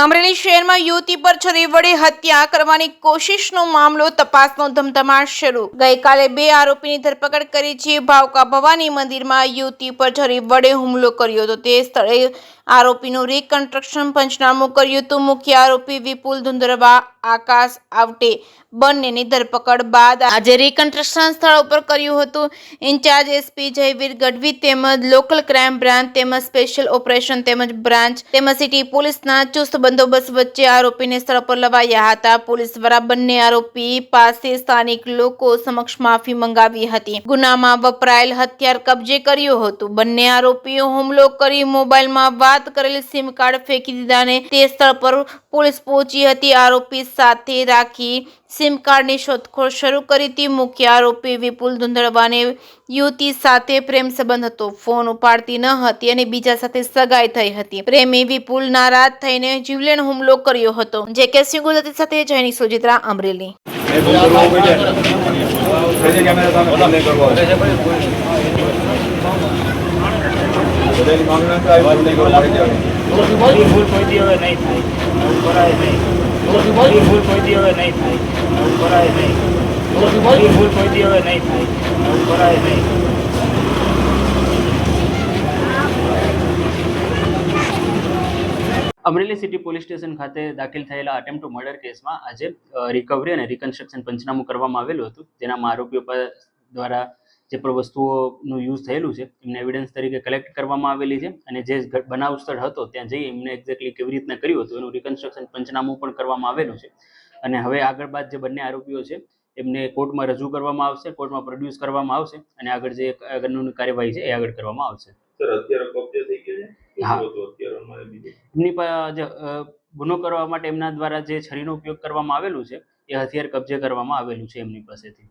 અમરેલી શહેરમાં યુવતી પર છરી વડે હત્યા કરવાની કોશિશનો મામલો તપાસનો ધમધમાટ શરૂ। ગઈકાલે 2 આરોપીની ધરપકડ કરી છે। ભાવકા ભવાની મંદિરમાં યુવતી પર છરી વડે હુમલો કર્યો હતો। તે સ્થળે આરોપીનું રિકન્સ્ટ્રક્શન પંચનામું કર્યું હતું। મુખ્ય આરોપી વિપુલ ધુંધરવા, આકાશ આવટે બંનેની ધરપકડ બાદ આજે રિકન્સ્ટ્રક્શન સ્થળ ઉપર કર્યું હતું। ઇન્ચાર્જ એસપી જયવીર ગઢવી તેમજ લોકલ ક્રાઇમ બ્રાન્ચ તેમજ સ્પેશિયલ ઓપરેશન તેમજ બ્રાન્ચ તેમજ સિટી પોલીસના ચુસ્ત બંદોબસ્ત વચ્ચે આરોપીને સ્થળ પર લવાયા હતા। પોલીસ દ્વારા બંને આરોપી પાસે સ્થાનિક લોકો સમક્ષ માફી મંગાવી હતી। ગુનામાં વપરાયેલ હથિયાર કબજે કર્યું હતું। બંને આરોપીઓ હુમલો કરી મોબાઈલમાં વાત કરેલ સિમ કાર્ડ ફેંકી દીધા અને તે સ્થળ પર પોલીસ પહોંચી હતી। આરોપી સાથે રાખી સિમ કાર્ડની શોધખોળ શરૂ કરી હતી। મુખ્ય આરોપી વિપુલ ધુંધળવાને યુવતી સાથે પ્રેમ સંબંધ હતો। ફોન ઉપાડતી ન હતી અને બીજા સાથે સગાઈ થઈ હતી। પ્રેમી વિપુલ નારાજ થઈને જીવલેણ હુમલો કર્યો હતો। જે કે સિંહ ગુજરાતી સાથે Jainik Sojitra, Amreli. Amreli city police station ખાતે દાખલ થયેલા અટેમ્પ્ટ ટુ મર્ડર કેસમાં આજે રિકવરી અને રિકન્સ્ટ્રક્શન પંચનામું કરવામાં આવેલું હતું। જેનામાં આરોપીઓ દ્વારા જે પણ વસ્તુઓનું યુઝ થયેલું છે એમને એવિડન્સ તરીકે કલેક્ટ કરવામાં આવેલી છે અને જે બનાવ સ્થળ હતો ત્યાં જઈ એમને એક્ઝેક્ટલી કેવી રીતના કર્યું હતું એનું રિકન્સ્ટ્રક્શન પંચનામું પણ કરવામાં આવેલું છે। અને હવે આગળ બાદ જે બંને આરોપીઓ છે એમને કોર્ટમાં રજૂ કરવામાં આવશે, કોર્ટમાં પ્રોડ્યુસ કરવામાં આવશે અને આગળ જે કાનૂની કાર્યવાહી છે એ આગળ કરવામાં આવશે। સર, અત્યારે કબજે થઈ ગયો છે? હા, એમની પાસે ગુનો કરવા માટે એમના દ્વારા જે છરીનો ઉપયોગ કરવામાં આવેલું છે એ હથિયાર કબજે કરવામાં આવેલું છે એમની પાસેથી।